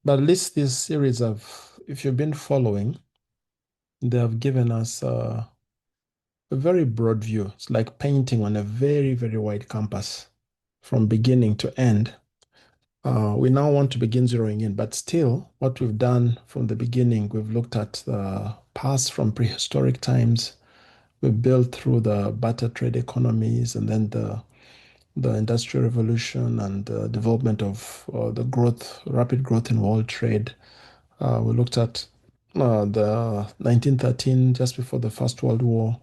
But at least this series of, if you've been following, they have given us a very broad view. It's like painting on a very, very wide canvas from beginning to end. We now want to begin zeroing in, but still, what we've done from the beginning, we've looked at the past from prehistoric times. We've built through the barter trade economies and then the Industrial Revolution and the development of the growth, rapid growth in world trade. We looked at the 1913, just before the First World War,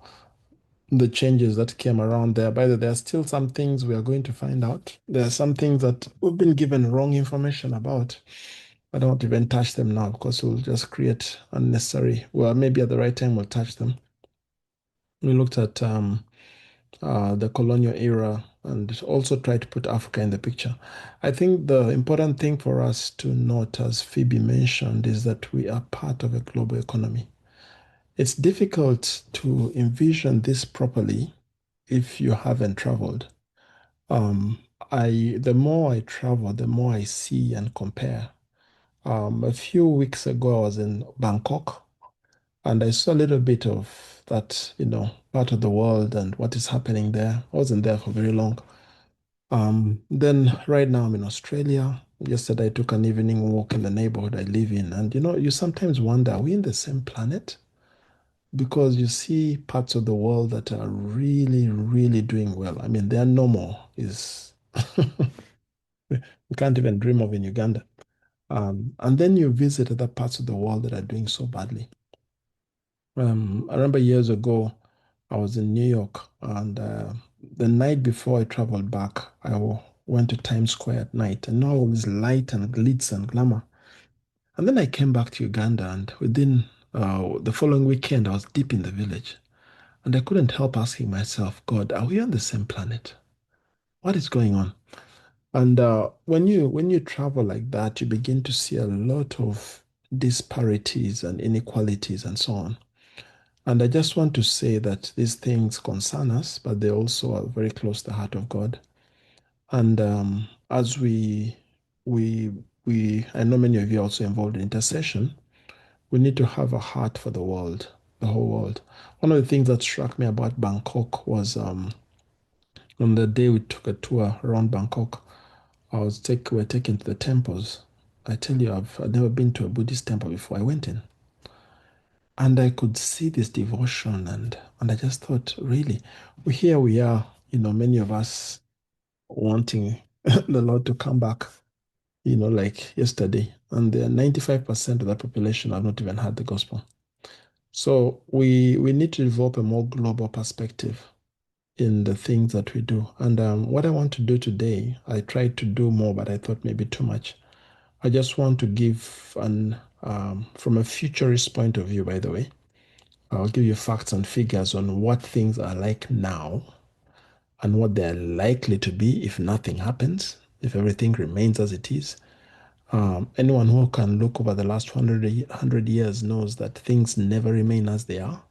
the changes that came around there. By the way, there are still some things we are going to find out. There are some things that we've been given wrong information about. I don't even touch them now because we'll just create unnecessary. Well, maybe at the right time we'll touch them. We looked at the colonial era and also tried to put Africa in the picture. I think the important thing for us to note, as Phoebe mentioned, is that we are part of a global economy. It's difficult to envision this properly if you haven't traveled. Um, the more I travel, the more I see and compare. A few weeks ago, I was in Bangkok and I saw a little bit of that, part of the world and what is happening there. I wasn't there for very long. Then right now I'm in Australia. Yesterday I took an evening walk in the neighborhood I live in, and you sometimes wonder, are we in the same planet? Because you see parts of the world that are really, really doing well. I mean, their normal is we can't even dream of in Uganda. And then you visit other parts of the world that are doing so badly. I remember years ago, I was in New York, and the night before I traveled back, went to Times Square at night, and all this light and glitz and glamour. And then I came back to Uganda, and within the following weekend, I was deep in the village, and I couldn't help asking myself, God, are we on the same planet? What is going on? And when you travel like that, you begin to see a lot of disparities and inequalities and so on. And I just want to say that these things concern us, but they also are very close to the heart of God. And as we I know many of you are also involved in intercession. We need to have a heart for the world, the whole world. One of the things that struck me about Bangkok was on the day we took a tour around Bangkok. We were taken to the temples. I tell you, I've never been to a Buddhist temple before. I went in and I could see this devotion, and I just thought, really, here we are, many of us wanting the Lord to come back, like yesterday, and the 95% of the population have not even heard the gospel. So we need to develop a more global perspective in the things that we do. And what I want to do today, I tried to do more, but I thought maybe too much. I just want to give from a futurist point of view, by the way, I'll give you facts and figures on what things are like now and what they're likely to be if nothing happens, if everything remains as it is. Anyone who can look over the last 100 years knows that things never remain as they are.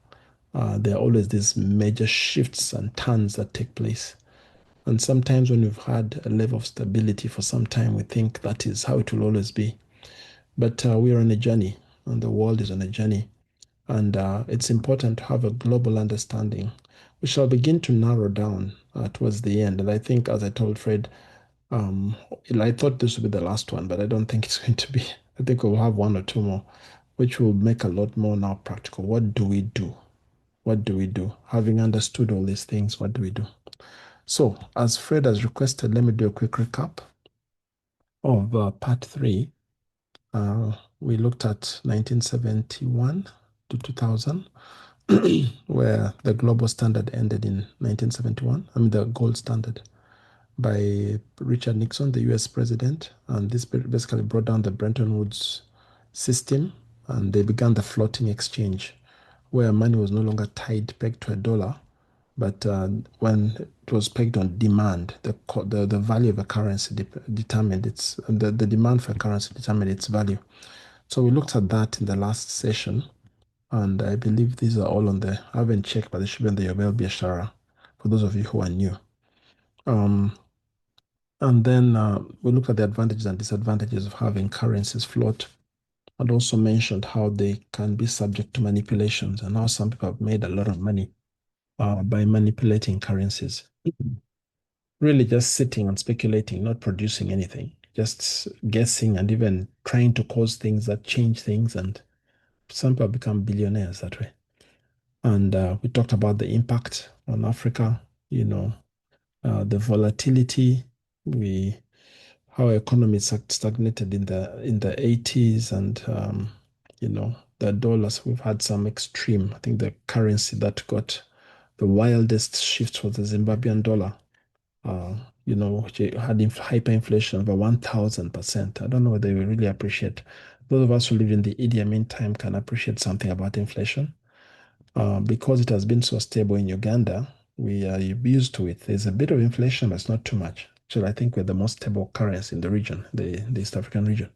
There are always these major shifts and turns that take place. And sometimes when we've had a level of stability for some time, we think that is how it will always be. But we are on a journey, and the world is on a journey. And it's important to have a global understanding. We shall begin to narrow down towards the end. And I think, as I told Fred, um, I thought this would be the last one, but I don't think it's going to be. I think we'll have one or two more, which will make a lot more now practical. What do we do? What do we do? Having understood all these things, what do we do? So, as Fred has requested, let me do a quick recap of part three. We looked at 1971 to 2000, where the global standard ended in 1971. I mean, the gold standard by Richard Nixon, the US president. And this basically brought down the Bretton Woods system, and they began the floating exchange, where money was no longer pegged to a dollar, but when it was pegged on demand, the value of a currency determined the demand for a currency determined its value. So we looked at that in the last session, and I believe these are all on the. I haven't checked, but they should be on the Yobel Biashara for those of you who are new. Um, And then we looked at the advantages and disadvantages of having currencies float, and also mentioned how they can be subject to manipulations and how some people have made a lot of money by manipulating currencies. Really just sitting and speculating, not producing anything, just guessing and even trying to cause things that change things. And some people become billionaires that way. And we talked about the impact on Africa, you know, the volatility, we how economies stagnated in the 80s, and the dollars. We've had some extreme. I think the currency that got the wildest shift was the Zimbabwean dollar. Uh, which had hyperinflation of over 1,000%. I don't know whether we really appreciate. Those of us who live in the Idi Amin time can appreciate something about inflation. Because it has been so stable in Uganda, we are used to it. There's a bit of inflation, but it's not too much. So I think we're the most stable currency in the region, the East African region.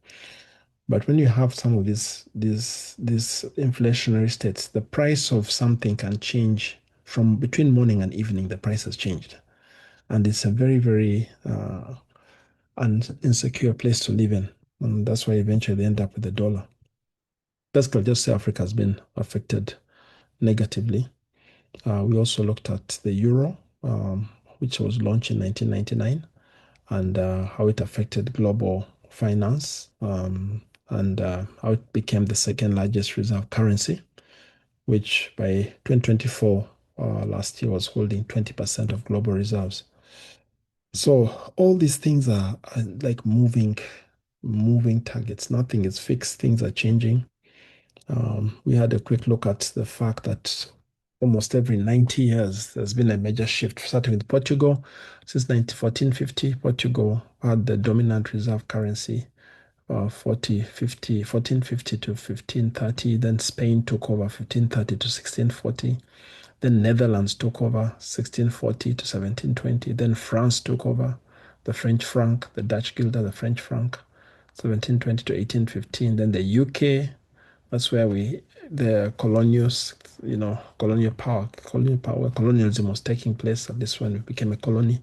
But when you have some of these inflationary states, the price of something can change from between morning and evening. The price has changed, and it's a very, very insecure place to live in, and that's why eventually they end up with the dollar. Basically, just say Africa has been affected negatively. We also looked at the euro, which was launched in 1999, and how it affected global finance, and how it became the second largest reserve currency, which by 2024, last year, was holding 20% of global reserves. So all these things are like moving targets. Nothing is fixed. Things are changing. We had a quick look at the fact that almost every 90 years, there's been a major shift, starting with Portugal. Since 1450, Portugal had the dominant reserve currency, 1450 to 1530. Then Spain took over 1530 to 1640. Then Netherlands took over 1640 to 1720. Then France took over the French franc, the Dutch guilder, the French franc, 1720 to 1815. Then the UK, that's where the colonialism was taking place. At this one, it became a colony.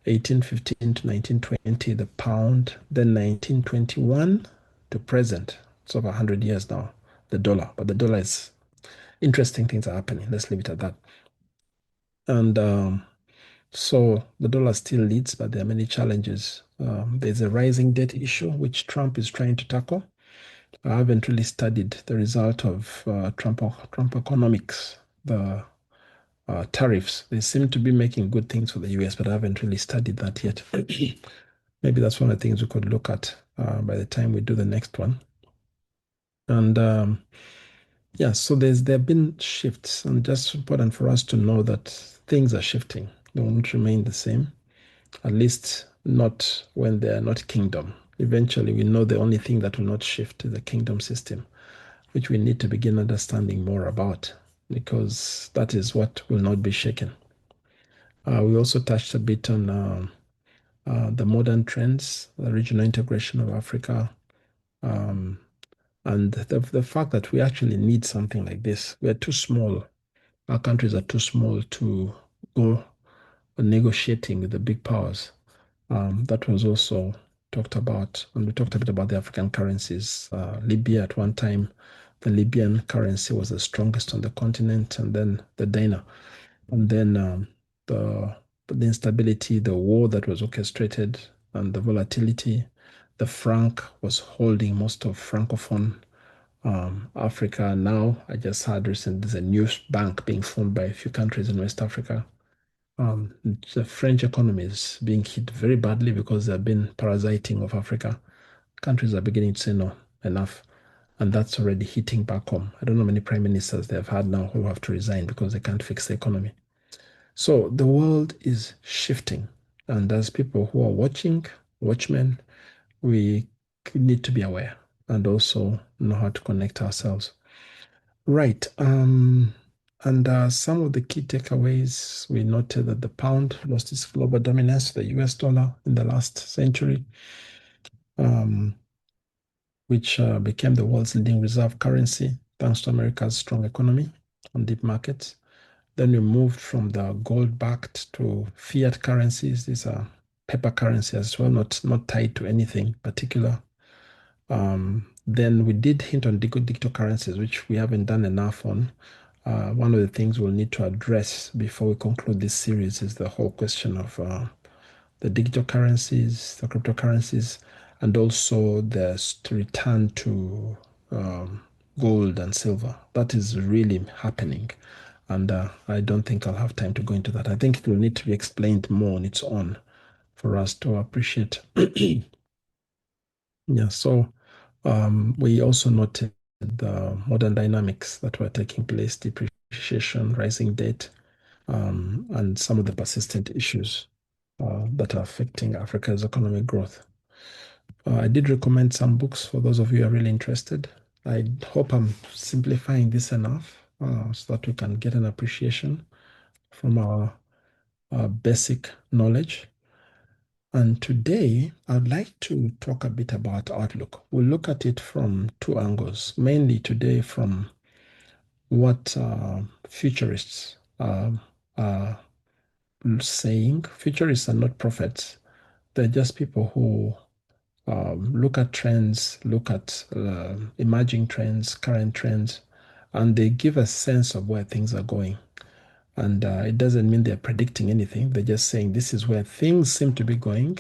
1815 to 1920, the pound. Then 1921 to present. It's over 100 years now, the dollar. But the dollar is interesting things are happening. Let's leave it at that. And so the dollar still leads, but there are many challenges. There's a rising debt issue, which Trump is trying to tackle. I haven't really studied the result of Trump economics, the tariffs. They seem to be making good things for the US, but I haven't really studied that yet. Maybe that's one of the things we could look at by the time we do the next one. And yeah, so there have been shifts, and just important for us to know that things are shifting. They won't remain the same, at least not when they are not kingdom. Eventually, we know the only thing that will not shift is the kingdom system, which we need to begin understanding more about, because that is what will not be shaken. We also touched a bit on the modern trends, the regional integration of Africa, um, and the fact that we actually need something like this. We are too small. Our countries are too small to go negotiating with the big powers. That was also talked about, and we talked a bit about the African currencies. Libya at one time, the Libyan currency was the strongest on the continent, and then the dinar, and then the the instability, the war that was orchestrated, and the volatility. The franc was holding most of francophone Africa. Now, I just heard recently there's a new bank being formed by a few countries in West Africa. The French economy is being hit very badly because they've been parasiting of Africa. Countries are beginning to say no, enough. And that's already hitting back home. I don't know how many prime ministers they've had now who have to resign because they can't fix the economy. So the world is shifting. And as people who are watching, watchmen, we need to be aware and also know how to connect ourselves. Right. And some of the key takeaways, we noted that the pound lost its global dominance to the US dollar in the last century, um, which became the world's leading reserve currency thanks to America's strong economy and deep markets. Then we moved from the gold backed to fiat currencies. These are paper currency as well, not tied to anything particular. Then we did hint on digital currencies, which we haven't done enough on. One of the things we'll need to address before we conclude this series is the whole question of the digital currencies, the cryptocurrencies, and also the return to um, gold and silver. That is really happening. And I don't think I'll have time to go into that. I think it will need to be explained more on its own for us to appreciate. Yeah, so we also noted the modern dynamics that were taking place, depreciation, rising debt, and some of the persistent issues that are affecting Africa's economic growth. I did recommend some books for those of you who are really interested. I hope I'm simplifying this enough so that we can get an appreciation from our basic knowledge. And today, I'd like to talk a bit about outlook. We'll look at it from two angles, mainly today from what futurists are saying. Futurists are not prophets, they're just people who look at trends, look at emerging trends, current trends, and they give a sense of where things are going. And it doesn't mean they're predicting anything. They're just saying this is where things seem to be going.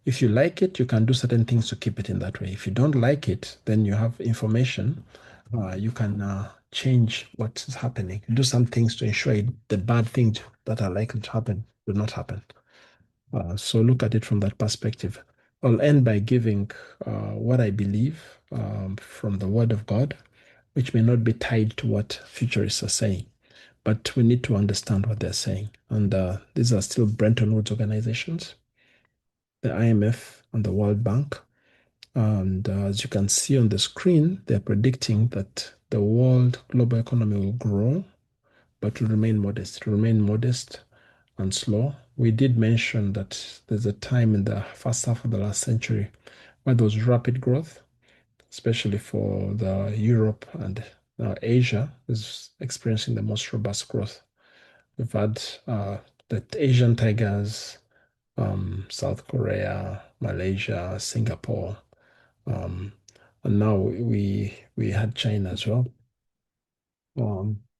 If you like it, you can do certain things to keep it in that way. If you don't like it, then you have information. You can change what is happening, do some things to ensure the bad things that are likely to happen do not happen. So look at it from that perspective. I'll end by giving what I believe from the Word of God, which may not be tied to what futurists are saying, but we need to understand what they're saying. And these are still Bretton Woods organizations, the IMF and the World Bank. And as you can see on the screen, they're predicting that the world global economy will grow, but will remain modest. It will remain modest and slow. We did mention that there's a time in the first half of the last century where there was rapid growth, especially for the Europe and Asia is experiencing the most robust growth. We've had the Asian tigers, South Korea, Malaysia, Singapore, um, and now we had China as well.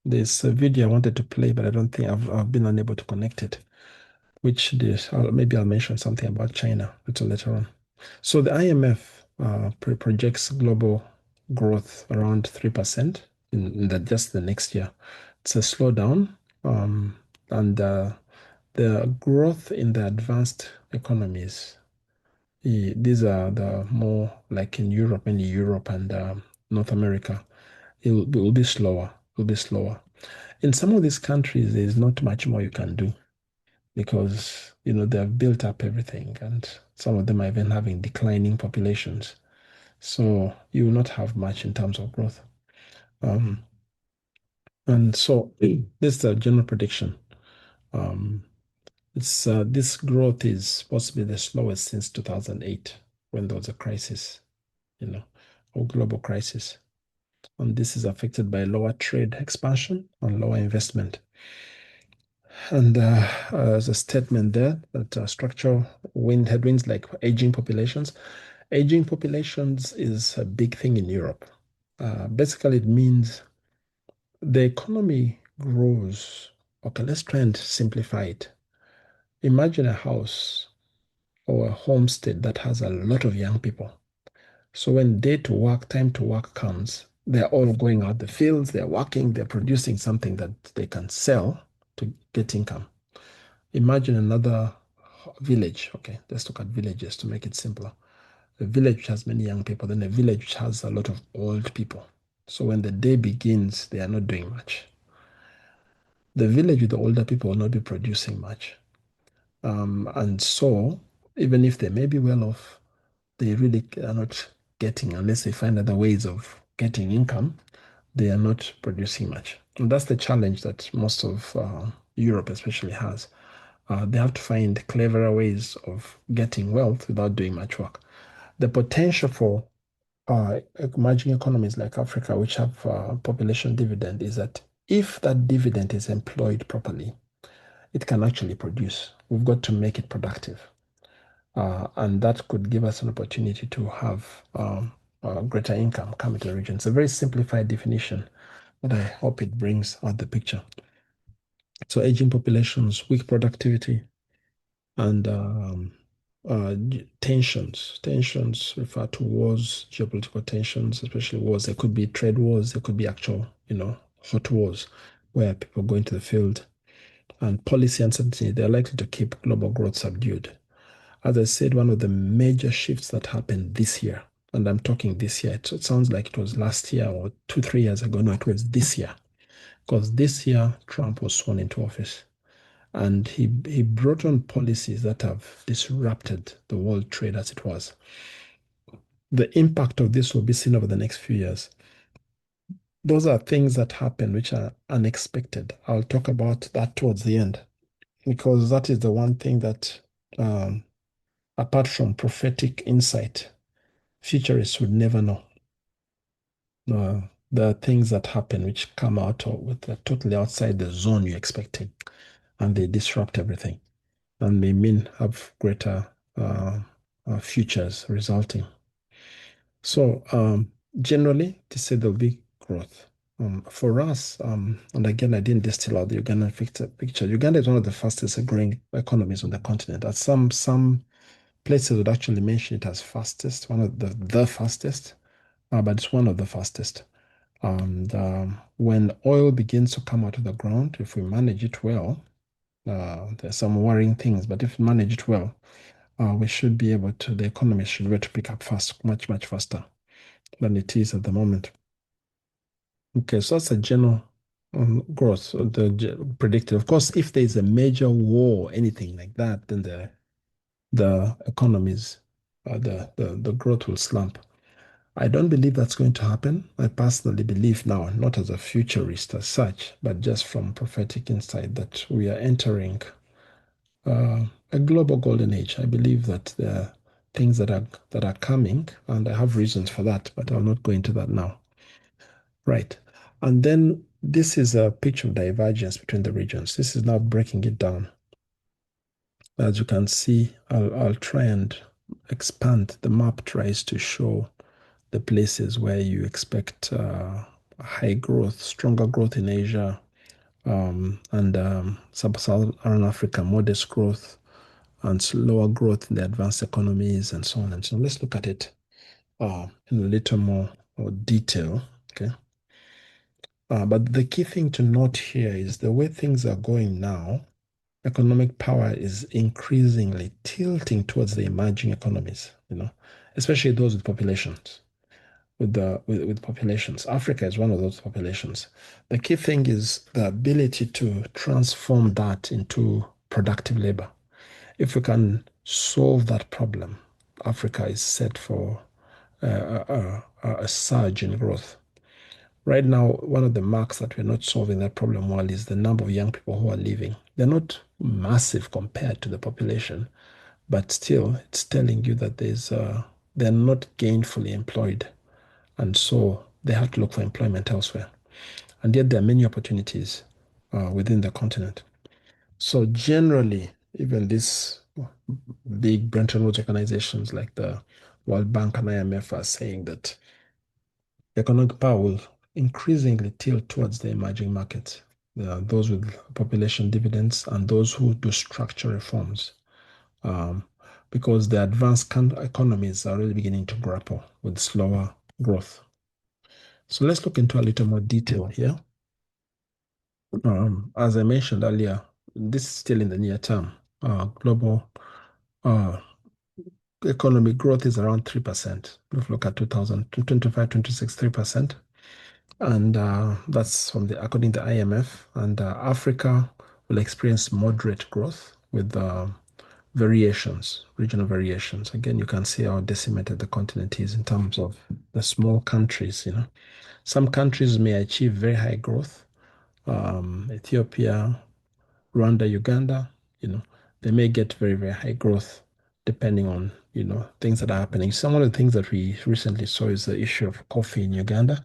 There's a video I wanted to play, but I don't think I've been unable to connect it. Which this maybe I'll mention something about China a little later on. So the IMF projects global growth around 3% in just the next year. It's a slowdown, and the growth in the advanced economies. These are the more like in Europe, mainly Europe and North America. It will be slower. It will be slower. In some of these countries, there's not much more you can do because they've built up everything, and some of them are even having declining populations. So you will not have much in terms of growth. Um, and so this is a general prediction. Um, it's this growth is possibly the slowest since 2008 when there was a crisis, or global crisis. And this is affected by lower trade expansion and lower investment. And there's a statement there that structural headwinds like aging populations. Aging populations is a big thing in Europe. Basically, it means the economy grows. Okay, let's try and simplify it. Imagine a house or a homestead that has a lot of young people. So when time to work comes, they're all going out the fields, they're working, they're producing something that they can sell to get income. Imagine another village. Okay, let's look at villages to make it simpler. A village which has many young people, then a village which has a lot of old people. So when the day begins, they are not doing much. The village with the older people will not be producing much. And so, even if they may be well off, they really are not getting, unless they find other ways of getting income, they are not producing much. And that's the challenge that most of Europe especially has. They have to find cleverer ways of getting wealth without doing much work. The potential for emerging economies like Africa, which have population dividend, is that if that dividend is employed properly, it can actually produce. We've got to make it productive. And that could give us an opportunity to have greater income coming to the region. It's a very simplified definition, but I hope it brings out the picture. So aging populations, weak productivity, and tensions. Tensions refer to wars, geopolitical tensions, especially wars. There could be trade wars, there could be actual, hot wars where people go into the field. And policy uncertainty, they're likely to keep global growth subdued. As I said, one of the major shifts that happened this year, and I'm talking this year, it sounds like it was last year or 2, 3 years ago. No, it was this year. Because this year, Trump was sworn into office. And he brought on policies that have disrupted the world trade as it was. The impact of this will be seen over the next few years. Those are things that happen which are unexpected. I'll talk about that towards the end because that is the one thing that, apart from prophetic insight, futurists would never know. There are things that happen which come out of with totally outside the zone you expected, and they disrupt everything, and may mean have greater futures resulting. So generally, to say there'll be growth. For us, and again, I didn't distill out the Ugandan picture. Uganda is one of the fastest growing economies on the continent. At some places would actually mention it as fastest, one of the fastest, but it's one of the fastest. And when oil begins to come out of the ground, if we manage it well, there's some worrying things, but if we manage it well, we should be able to, the economy should be able to pick up fast, much, much faster than it is at the moment. Okay, so that's a general growth, predicted. Of course, if there's a major war, anything like that, then the economies, the growth will slump. I don't believe that's going to happen. I personally believe now, not as a futurist as such, but just from prophetic insight, that we are entering a global golden age. I believe that there are things that are coming, and I have reasons for that, but I'll not go into that now. Right. And then this is a picture of divergence between the regions. This is now breaking it down. As you can see, I'll try and expand. The map tries to show the places where you expect high growth, stronger growth in Asia, and sub-Saharan Africa, modest growth, and slower growth in the advanced economies, and so on and so on. Let's look at it in a little more detail. Okay. But the key thing to note here is the way things are going now, economic power is increasingly tilting towards the emerging economies, especially those with populations. With populations. Africa is one of those populations. The key thing is the ability to transform that into productive labor. If we can solve that problem, Africa is set for a surge in growth. Right now, one of the marks that we're not solving that problem well is the number of young people who are leaving. They're not massive compared to the population, but still, it's telling you that they're not gainfully employed, and so they have to look for employment elsewhere. And yet, there are many opportunities within the continent. So generally, even these big Bretton Woods organizations like the World Bank and IMF are saying that economic power will increasingly tilt towards the emerging markets, those with population dividends and those who do structural reforms, um, because the advanced economies are really beginning to grapple with slower growth. So let's look into a little more detail here. As I mentioned earlier, this is still in the near term. Global uh, economic growth is around 3%. If you look at 2025, 26, 3%. And that's according to IMF. And Africa will experience moderate growth with variations, regional variations. Again, you can see how decimated the continent is in terms of the small countries. Some countries may achieve very high growth. Ethiopia, Rwanda, Uganda, they may get very, very high growth depending on, things that are happening. Some of the things that we recently saw is the issue of coffee in Uganda.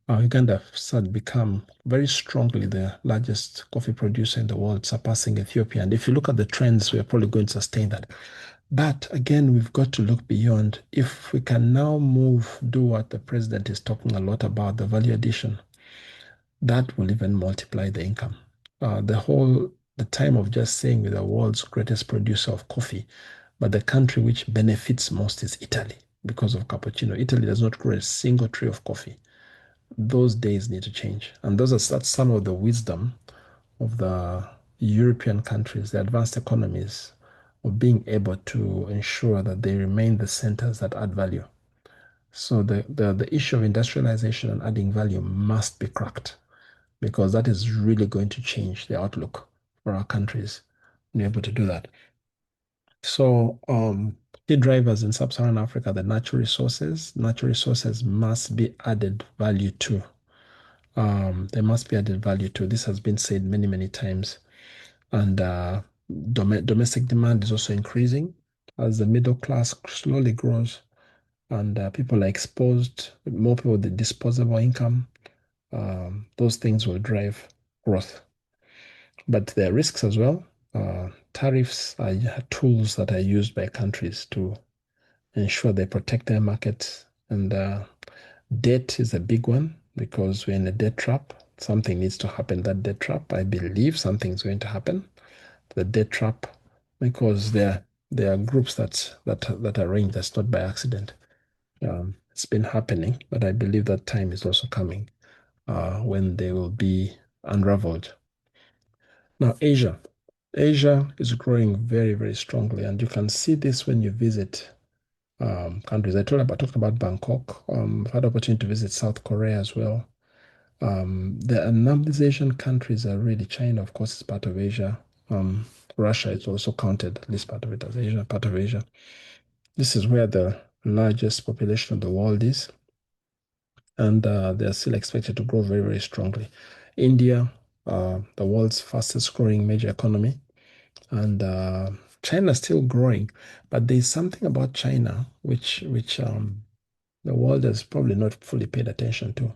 Uganda has become very strongly the largest coffee producer in the world, surpassing Ethiopia. And if you look at the trends, we are probably going to sustain that. But again, we've got to look beyond. If we can now move, do what the president is talking a lot about, the value addition, that will even multiply the income. The time of just saying we're the world's greatest producer of coffee, but the country which benefits most is Italy because of cappuccino. Italy does not grow a single tree of coffee. Those days need to change. And that's some of the wisdom of the European countries, the advanced economies, of being able to ensure that they remain the centers that add value. So the issue of industrialization and adding value must be cracked because that is really going to change the outlook for our countries to be able to do that. So key drivers in sub-Saharan Africa, the natural resources must be added value to. There must be added value to. This has been said many, many times. And domestic demand is also increasing as the middle class slowly grows and people are exposed, more people with disposable income. Those things will drive growth. But there are risks as well. Tariffs are tools that are used by countries to ensure they protect their markets. And debt is a big one because we're in a debt trap. Something needs to happen. That debt trap, I believe something's going to happen. The debt trap, because there are groups that arrange that's not by accident. It's been happening, but I believe that time is also coming when they will be unraveled. Now, Asia is growing very, very strongly, and you can see this when you visit countries. Talked about Bangkok. I've had the opportunity to visit South Korea as well. The these Asian countries are really China, of course, is part of Asia. Russia is also counted, at least part of it as Asia, part of Asia. This is where the largest population of the world is, and they're still expected to grow very, very strongly. India, the world's fastest growing major economy, and China is still growing, but there's something about China which the world has probably not fully paid attention to.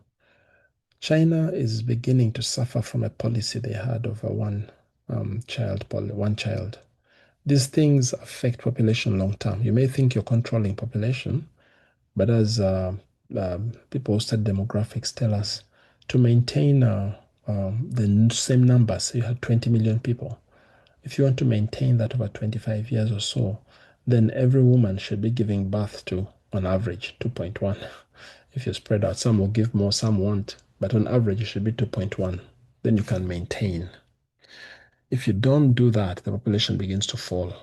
China is beginning to suffer from a policy they had of a one child. These things affect population long term. You may think you're controlling population, but as people who study demographics tell us, to maintain the same numbers, so you had 20 million people. If you want to maintain that over 25 years or so, then every woman should be giving birth to, on average, 2.1. If you spread out, some will give more, some won't, but on average, it should be 2.1. Then you can maintain. If you don't do that, the population begins to fall.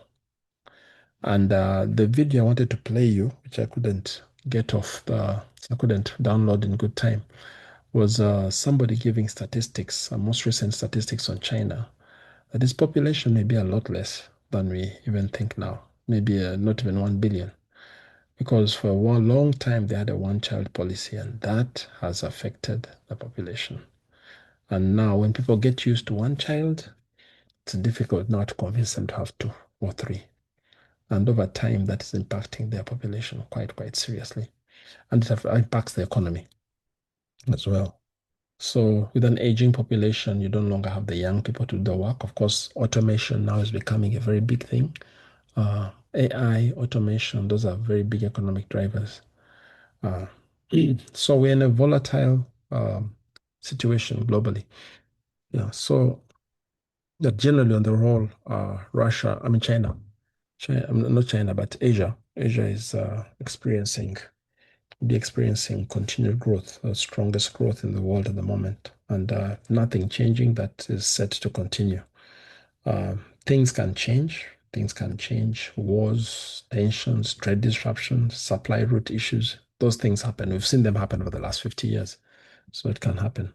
And the video I wanted to play you, which I couldn't I couldn't download in good time, was somebody giving statistics, most recent statistics on China, that its population may be a lot less than we even think now, maybe not even 1 billion. Because for a long time, they had a one-child policy, and that has affected the population. And now, when people get used to one child, it's difficult now to convince them to have two or three. And over time, that is impacting their population quite seriously. And it impacts the economy as well. So with an aging population, you don't longer have the young people to do the work. Of course, automation now is becoming a very big thing. AI, automation, those are very big economic drivers. Uh, so we're in a volatile situation globally. Yeah. So that generally on the whole, China, not China, but Asia is experiencing continued growth, the strongest growth in the world at the moment, and nothing changing. That is set to continue. Things can change. Things can change. Wars, tensions, trade disruptions, supply route issues. Those things happen. We've seen them happen over the last 50 years. So it can happen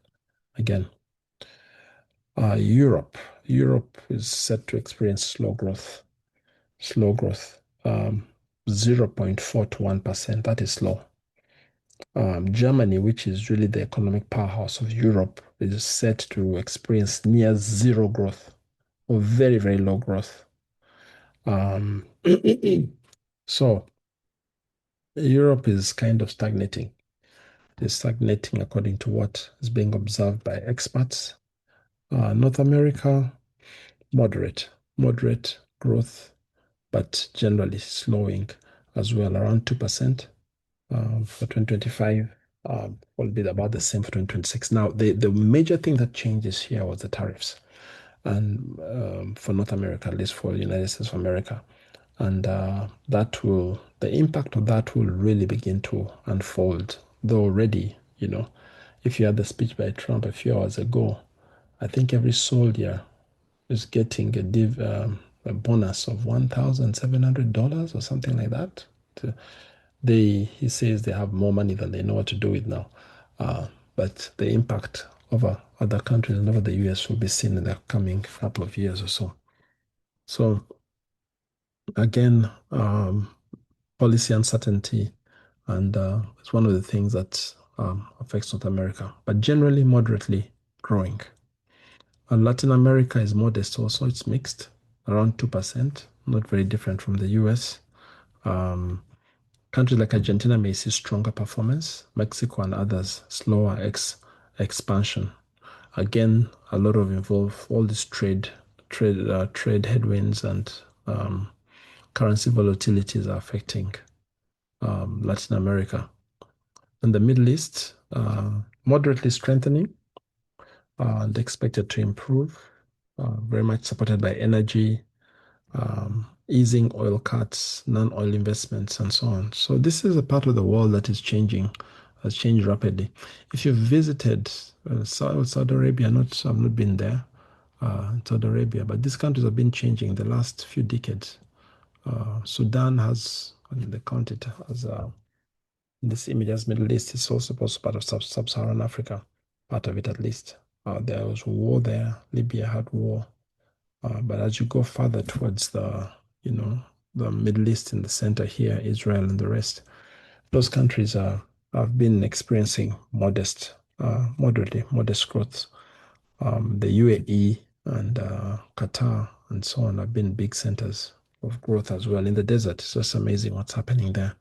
again. Europe. Europe is set to experience slow growth, 0.4 to 1%. That is slow. Germany, which is really the economic powerhouse of Europe, is set to experience near zero growth or very, very low growth. Um, so Europe is kind of stagnating. It's stagnating according to what is being observed by experts. North America, moderate growth. but generally slowing as well, around 2% for 2025. Will be about the same for 2026. Now, the major thing that changes here was the tariffs, and for North America, at least for the United States of America. And the impact of that will really begin to unfold. Though already, if you had the speech by Trump a few hours ago, I think every soldier is getting a bonus of $1,700 or something like that. He says they have more money than they know what to do with now. But the impact over other countries and over the US will be seen in the coming couple of years or so. So again, policy uncertainty, and it's one of the things that affects North America, but generally moderately growing. And Latin America is modest also, it's mixed, around 2%, not very different from the US. Um, Countries like Argentina may see stronger performance, Mexico and others slower expansion. Again, a lot of involve all these trade headwinds and currency volatilities are affecting Latin America. And the Middle East, moderately strengthening and expected to improve, very much supported by energy, easing oil cuts, non-oil investments, and so on. So this is a part of the world that is changing, has changed rapidly. If you've visited Saudi Arabia, I've not been there, Saudi Arabia, but these countries have been changing in the last few decades. Sudan has, I mean, they count it as this image as Middle East. It's also part of sub-Saharan Africa, part of it at least. There was war there. Libya had war. But as you go further towards the Middle East in the center here, Israel and the rest, those countries have been experiencing moderately modest growth. The UAE and Qatar and so on have been big centers of growth as well. In the desert, it's just amazing what's happening there.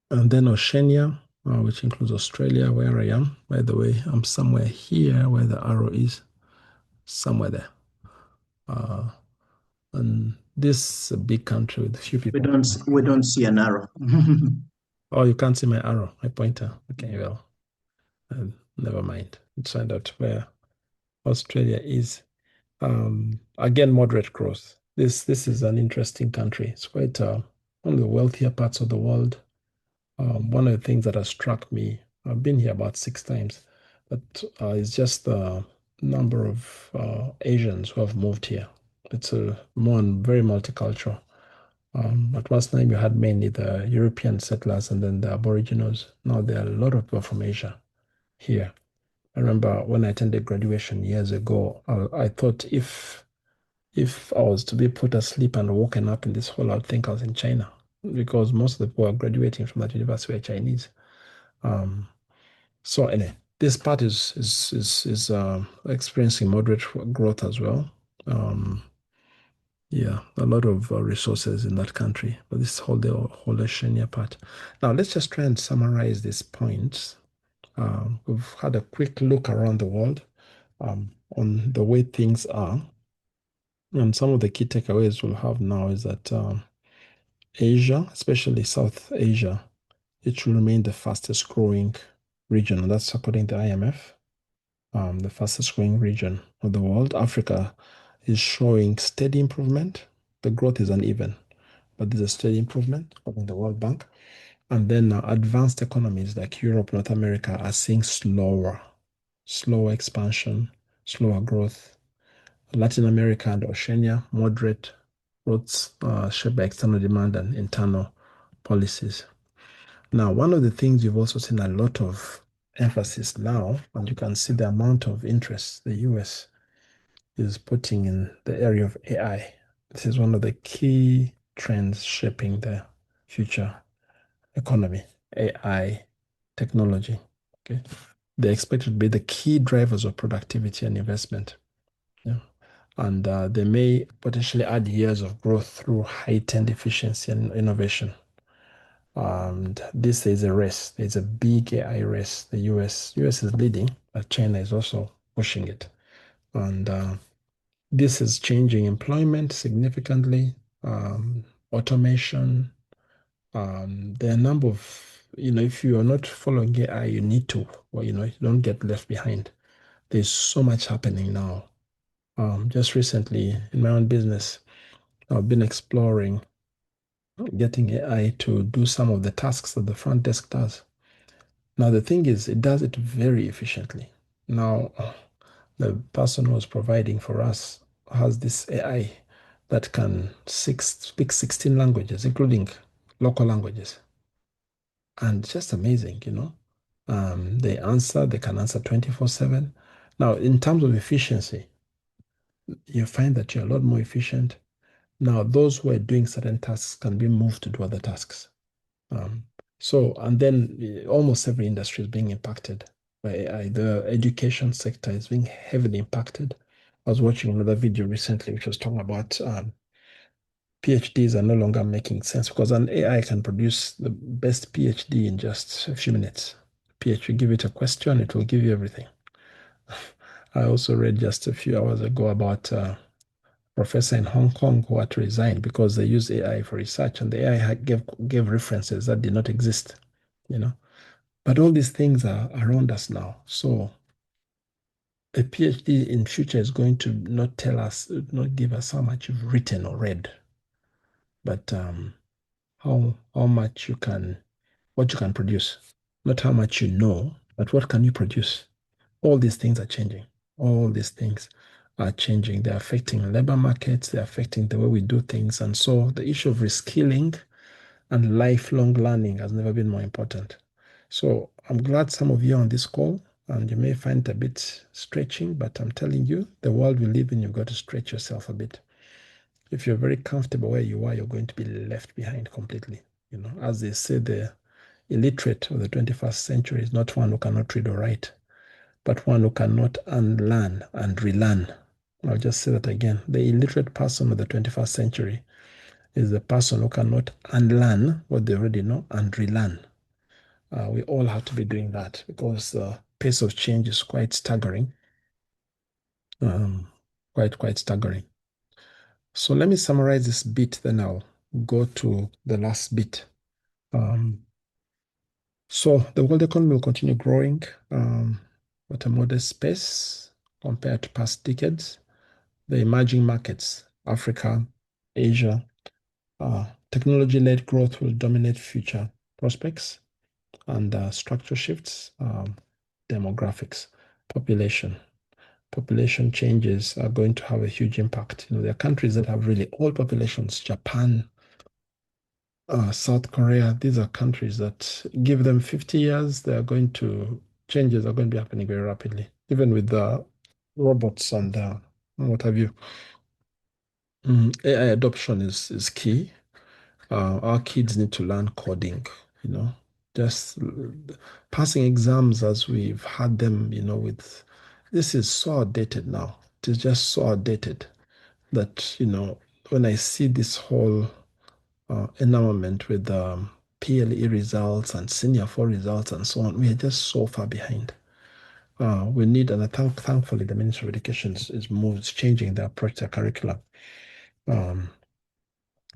And then Oceania, which includes Australia, where I am. By the way, I'm somewhere here where the arrow is, somewhere there. And this is a big country with a few We people. don't see an arrow. Oh, you can't see my arrow, my pointer. Okay, well, never mind. Let's find out where Australia is. Again, moderate growth. This is an interesting country. It's quite one of the wealthier parts of the world. One of the things that has struck me, I've been here about 6 times, but it's just the number of Asians who have moved here. It's very multicultural. At one time, you had mainly the European settlers and then the Aboriginals. Now there are a lot of people from Asia here. I remember when I attended graduation years ago, I thought if I was to be put asleep and woken up in this hall, I'd think I was in China because most of the people graduating from that university were Chinese. Um, so anyway, this part is experiencing moderate growth as well. Yeah, a lot of resources in that country, but this whole Oceania part. Now let's just try and summarize these points. We've had a quick look around the world on the way things are, and some of the key takeaways we'll have now is that Asia, especially South Asia, it will remain the fastest growing region, and that's according to IMF, the fastest growing region of the world. Africa is showing steady improvement. The growth is uneven, but there's a steady improvement according to the World Bank. And then advanced economies like Europe, North America are seeing slower expansion, slower growth. Latin America and Oceania, moderate growth shaped by external demand and internal policies. Now, one of the things you've also seen a lot of emphasis now, and you can see the amount of interest the US is putting in the area of AI. This is one of the key trends shaping the future economy, AI technology. Okay. They expect to be the key drivers of productivity and investment. Yeah. And they may potentially add years of growth through heightened efficiency and innovation. And this is a race. There's a big AI race. The US is leading, but China is also pushing it. And this is changing employment significantly. automation. There are a number of, if you are not following AI, you need to, or, you don't get left behind. There's so much happening now. Just recently in my own business, I've been exploring getting AI to do some of the tasks that the front desk does. Now, the thing is, it does it very efficiently. Now, the person who's providing for us has this AI that can speak 16 languages, including local languages. And it's just amazing, they can answer 24/7. Now, in terms of efficiency, you find that you're a lot more efficient. Now, those who are doing certain tasks can be moved to do other tasks. Um, and then almost every industry is being impacted by AI. The education sector is being heavily impacted. I was watching another video recently which was talking about PhDs are no longer making sense because an AI can produce the best PhD in just a few minutes. PhD, give it a question, it will give you everything. I also read just a few hours ago about professor in Hong Kong who had to resign because they used AI for research and the AI gave references that did not exist, you know. But all these things are around us now. So a PhD in future is going to not tell us, not give us how much you've written or read, but how much what you can produce. Not how much you know, but what can you produce? All these things are changing. All these things are changing. They're affecting labor markets, they're affecting the way we do things. And so the issue of reskilling and lifelong learning has never been more important. So I'm glad some of you are on this call and you may find it a bit stretching, but I'm telling you, the world we live in, you've got to stretch yourself a bit. If you're very comfortable where you are, you're going to be left behind completely. As they say, the illiterate of the 21st century is not one who cannot read or write, but one who cannot unlearn and relearn. I'll just say that again. The illiterate person of the 21st century is the person who cannot unlearn what they already know and relearn. We all have to be doing that because the pace of change is quite staggering. Quite staggering. So let me summarize this bit, then I'll go to the last bit. So the world economy will continue growing at a modest pace compared to past decades. The emerging markets, Africa, Asia, technology-led growth will dominate future prospects and structure shifts, demographics, population. Population changes are going to have a huge impact. There are countries that have really old populations, Japan, South Korea. These are countries that give them 50 years, changes are going to be happening very rapidly, even with the robots and what have you. AI adoption is key. Our kids need to learn coding, you know, just passing exams as we've had them, this is so outdated now. It is just so outdated that, when I see this whole environment with PLE results and senior four results and so on, we are just so far behind. We need, and thankfully, the Ministry of Education is changing the approach to curriculum.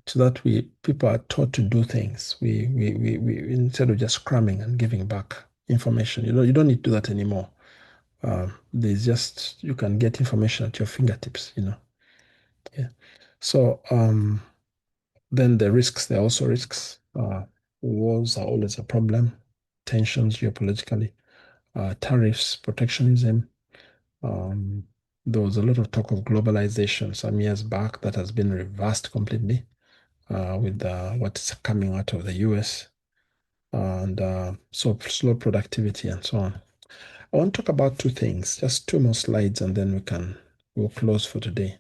So that people are taught to do things. We instead of just cramming and giving back information, you don't need to do that anymore. There's just you can get information at your fingertips. Yeah. So then there are also risks. Wars are always a problem. Tensions geopolitically, tariffs, protectionism. Um, there was a lot of talk of globalization some years back that has been reversed completely with what's coming out of the US and so slow productivity and so on. I want to talk about two things, just two more slides, and then we'll close for today.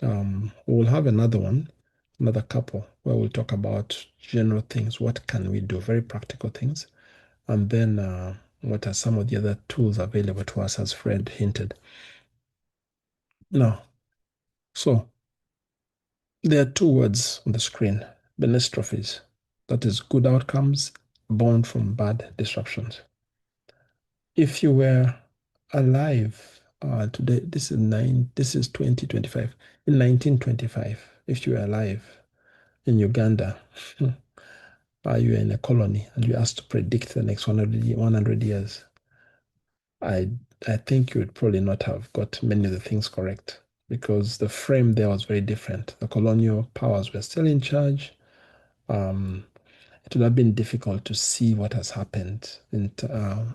We'll have another couple, where we'll talk about general things. What can we do? Very practical things. And then what are some of the other tools available to us, as Fred hinted. Now, so there are two words on the screen, benestrophes. That is good outcomes born from bad disruptions. If you were alive today, this is 2025. In 1925, if you were alive in Uganda, you're in a colony and you're asked to predict the next 100 years, I I think you would probably not have got many of the things correct because the frame there was very different. The colonial powers were still in charge. Um, it would have been difficult to see what has happened, and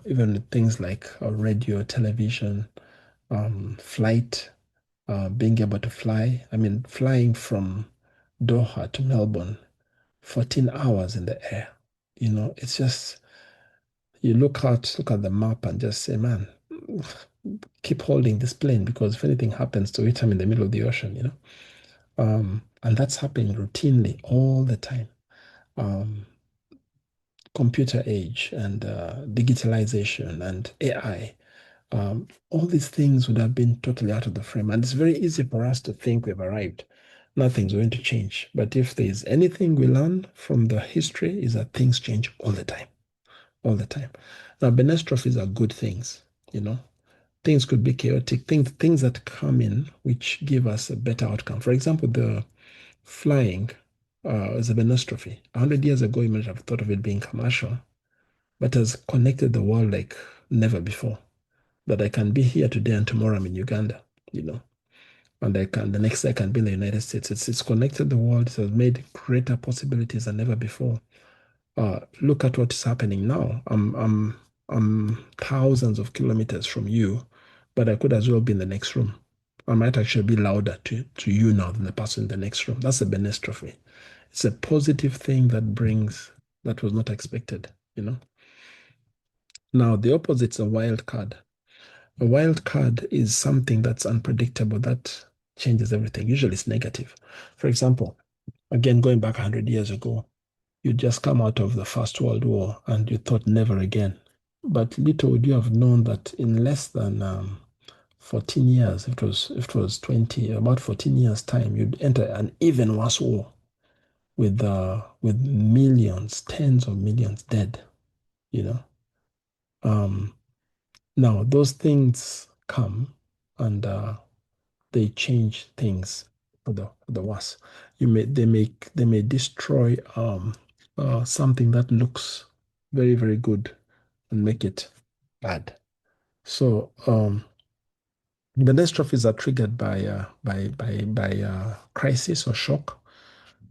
even with things like radio, television, flight, being able to fly. I mean, flying from Doha to Melbourne, 14 hours in the air. It's just you look at the map and just say, man, keep holding this plane because if anything happens to it, I'm in the middle of the ocean. And that's happening routinely all the time. Um, Computer age and digitalization and AI, all these things would have been totally out of the frame. And it's very easy for us to think we've arrived. Nothing's going to change. But if there's anything we learn from the history is that things change all the time, all the time. Now, benestrophes are good things, you know. Things could be chaotic, things that come in which give us a better outcome. For example, the flying is a benestrophe. 100 years ago, you might have thought of it being commercial, but has connected the world like never before. That I can be here today and tomorrow I'm in Uganda, you know, and the next day I can be in the United States. It's connected the world. It has made greater possibilities than ever before. Look at what is happening now. I'm thousands of kilometers from you, but I could as well be in the next room. I might actually be louder to you now than the person in the next room. That's a benestrophe. It's a positive thing that was not expected, you know. Now the opposite's a wild card. A wild card is something that's unpredictable that changes everything. Usually it's negative. For example, again, going back 100 years ago, you just come out of the First World War and you thought never again. But little would you have known that in less than 14 years, it was 20, about 14 years time, you'd enter an even worse war with millions, tens of millions dead, you know. Um, Now those things come and they change things for the worse. They may destroy something that looks very, very good and make it bad. So the catastrophes are triggered by crisis or shock,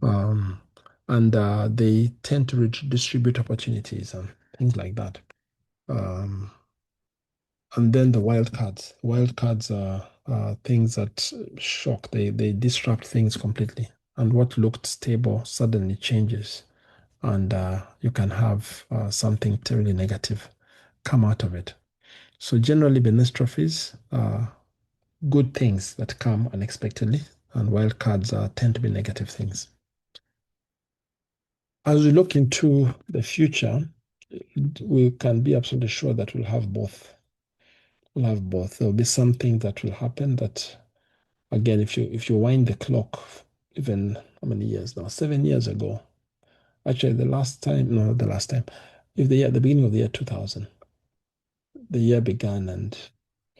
um, and they tend to redistribute opportunities and things like that. Um, and then the wildcards. Wildcards are things that shock. They disrupt things completely, and what looked stable suddenly changes, and you can have something terribly negative come out of it. So generally, benestrophes are good things that come unexpectedly, and wildcards tend to be negative things. As we look into the future, we can be absolutely sure that we'll have both. We'll have both. There'll be something that will happen that, again, if you wind the clock, even how many years now? 7 years ago. Actually, the last time, no, not the last time. If the beginning of the year 2000, the year began, and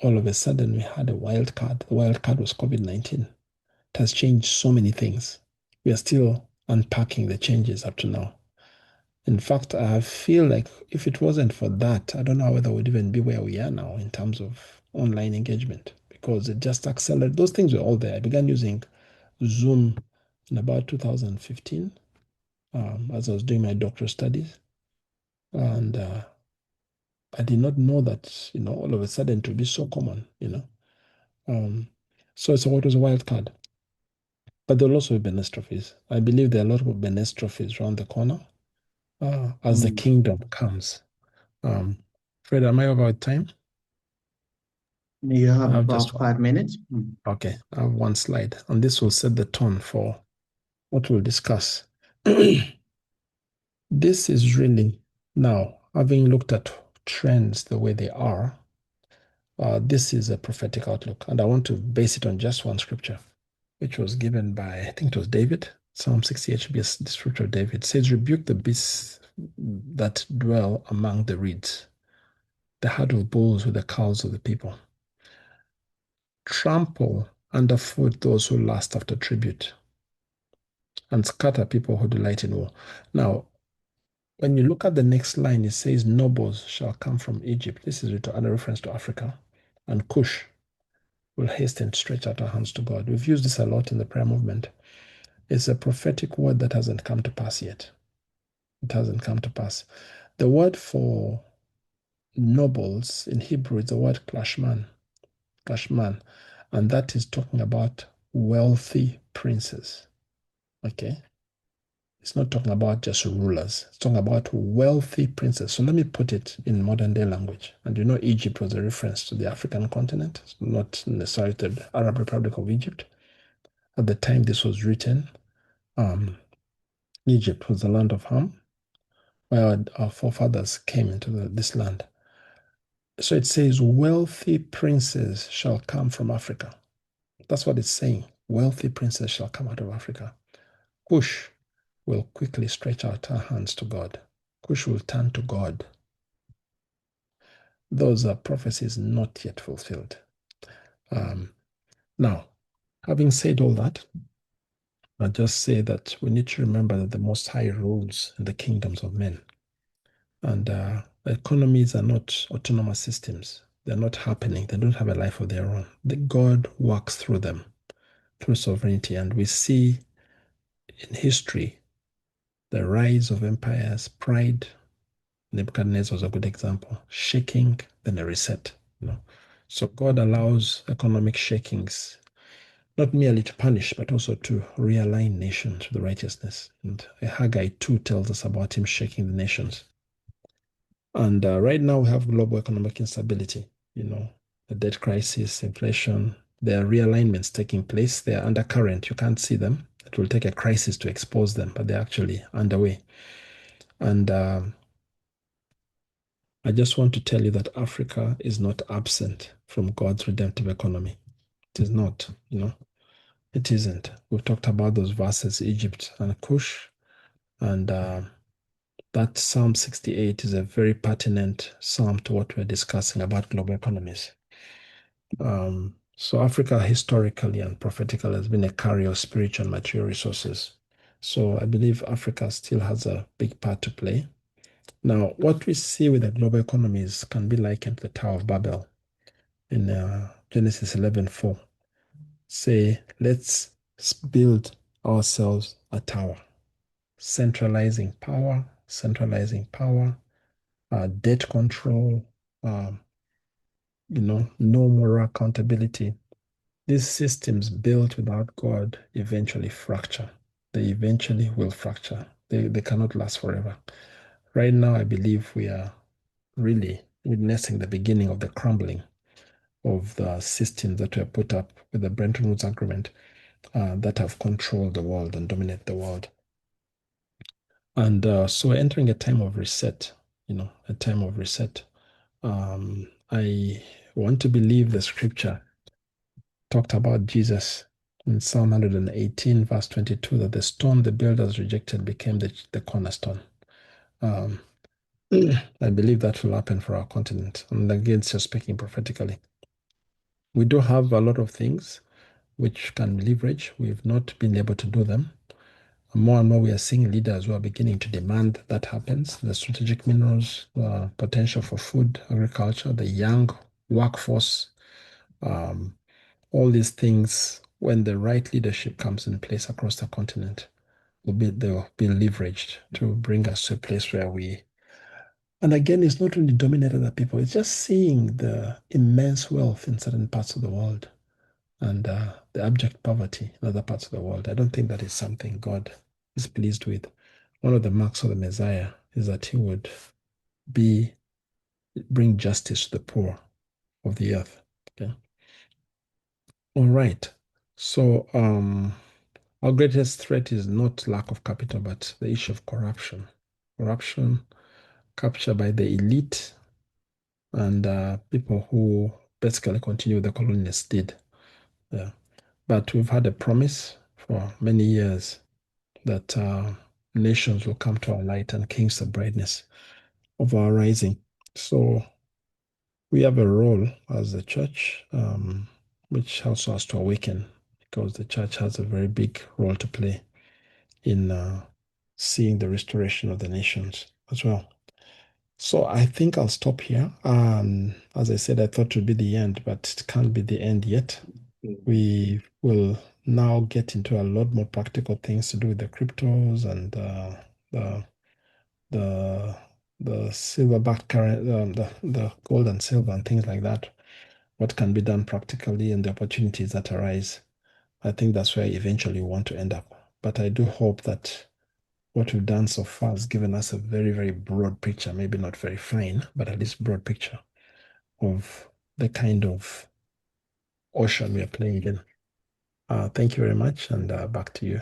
all of a sudden we had a wild card. The wild card was COVID-19. It has changed so many things. We are still unpacking the changes up to now. In fact, I feel like if it wasn't for that, I don't know whether we'd even be where we are now in terms of online engagement because it just accelerated. Those things were all there. I began using Zoom in about 2015 as I was doing my doctoral studies. And I did not know that, all of a. It would be so common. Um, so what was a wild card. But there'll also be benestrophes. I believe there are a lot of benestrophes around the corner as the Mm. kingdom comes. Um, Fred, am I over time? You I have have just about one. 5 minutes. Mm. Okay, I have one slide, and this will set the tone for what we'll discuss. This is really now, having looked at trends the way they are, this is a prophetic outlook, and I want to base it on just one scripture, which was given by, I think it was David. Psalm 68 should be the scripture of David. It says, rebuke the beasts that dwell among the reeds, the herd of bulls with the cows of the people. Trample underfoot those who lust after tribute. and scatter people who delight in war. Now, when you look at the next line, it says, nobles shall come from Egypt. This is a reference to Africa. And Cush will hasten to stretch out our hands to God. We've used this a lot in the prayer movement. It's a prophetic word that hasn't come to pass yet. It hasn't come to pass. The word for nobles in Hebrew is the word klashman, and that is talking about wealthy princes. Okay, it's not talking about just rulers. It's talking about wealthy princes. So let me put it in modern day language. And you know, Egypt was a reference to the African continent, not necessarily the Arab Republic of Egypt. At the time this was written, um, Egypt was the land of Ham, where our forefathers came into this land. So it says, wealthy princes shall come from Africa. That's what it's saying. Wealthy princes shall come out of Africa. Cush will quickly stretch out her hands to God. Cush will turn to God. Those are prophecies not yet fulfilled. Um, Now, having said all that, I'll just say that we need to remember that the Most High rules in the kingdoms of men. And economies are not autonomous systems. They're not happening. They don't have a life of their own. The God works through them, through sovereignty. And we see in history the rise of empires, pride. Nebuchadnezzar was a good example. Shaking, then a reset. You know, so God allows economic shakings not merely to punish, but also to realign nations with righteousness. And Haggai 2 tells us about him shaking the nations. And right now we have global economic instability, you know, the debt crisis, inflation. There are realignments taking place. They are undercurrent. You can't see them. It will take a crisis to expose them, but they're actually underway. And I just want to tell you that Africa is not absent from God's redemptive economy. It is not, you know, it isn't. We've talked about those verses, Egypt and Cush, and that Psalm 68 is a very pertinent psalm to what we're discussing about global economies. So Africa historically and prophetically has been a carrier of spiritual and material resources. So I believe Africa still has a big part to play. Now, what we see with the global economies can be likened to the Tower of Babel in Genesis 11:4. Say, let's build ourselves a tower, centralizing power, debt control, um, no moral accountability. These systems built without God eventually fracture. They eventually will fracture. They cannot last forever. Right now, I believe we are really witnessing the beginning of the crumbling of the systems that were put up with the Bretton Woods Agreement that have controlled the world and dominate the world. And so we're entering a time of reset, a time of reset. I want to believe the scripture talked about Jesus in Psalm 118, verse 22, that the stone the builders rejected became the cornerstone. Um, I believe that will happen for our continent. And again, just speaking prophetically, we do have a lot of things which can leverage. We've not been able to do them. More and more, we are seeing leaders who are beginning to demand that happens. The strategic minerals, potential for food, agriculture, the young workforce, um, all these things, when the right leadership comes in place across the continent, they'll be leveraged to bring us to a place where and again, it's not really dominated by people, it's just seeing the immense wealth in certain parts of the world and the abject poverty in other parts of the world. I don't think that is something God is pleased with. One of the marks of the Messiah is that he would be bring justice to the poor of the earth. Okay. All right. So our greatest threat is not lack of capital, but the issue of corruption. Corruption captured by the elite and people who basically continue the colonialists did. Yeah. But we've had a promise for many years that nations will come to our light and kings the brightness of our rising. So we have a role as a church, which also has to awaken because the church has a very big role to play in seeing the restoration of the nations as well. So I think I'll stop here. As I said, I thought it would be the end, but it can't be the end yet. We will now get into a lot more practical things to do with the cryptos and the the the silver-backed current, the gold and silver and things like that. What can be done practically and the opportunities that arise. I think that's where eventually we want to end up. But I do hope that what we've done so far has given us a very, very broad picture, maybe not very fine, but at least broad picture of the kind of ocean we are playing in. Thank you very much, and back to you.